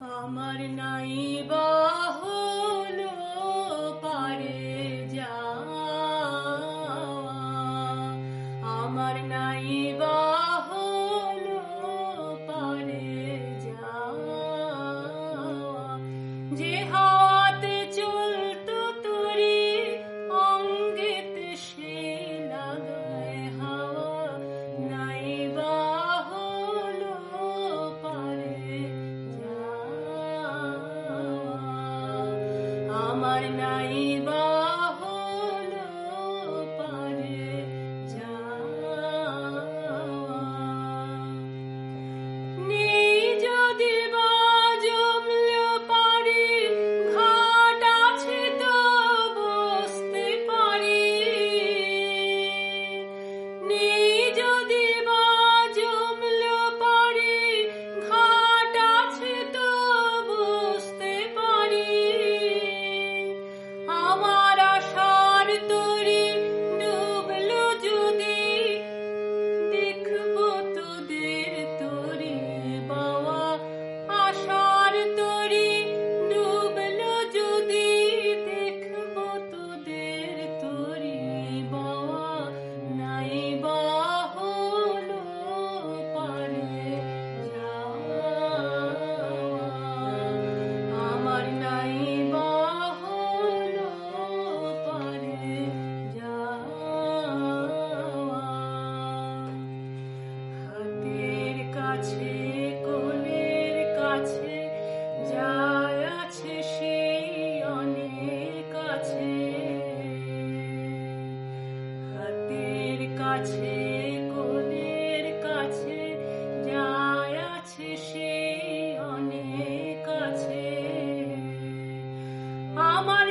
আমার নাই বা হলো পারে যাওয়া, আমার নাই বা হলো পারে যাওয়া, যে হাওয়াতে চলতো তোরি অঙ্গেতে সে লাগায় হাওয়া, নাই বা হলো পারে আমার নাই বা হলো পারে যাওয়া। নেই যদি বা জমলো পারি, ঘাট আছে তো বসতে পারি। নেই যদি বা জমলো পারি, ঘাট আছে তো বসতে পারি। আমার আশার তরি ডুবলো যদি, দেখবো তোদের তরি বাওয়া। আশার তরি ডুবলো যদি, দেখবো তোদের তরি বাওয়া, নাই বা হলো পারে যাওয়া, আমার নাই বা হলো পারে যাওয়া। হাতের কাছে কোলের কাছে যা আছে সেই অনেক আছে। হাতের কাছে কোলের কাছে যা আছে সেই অনেক আছে। আমার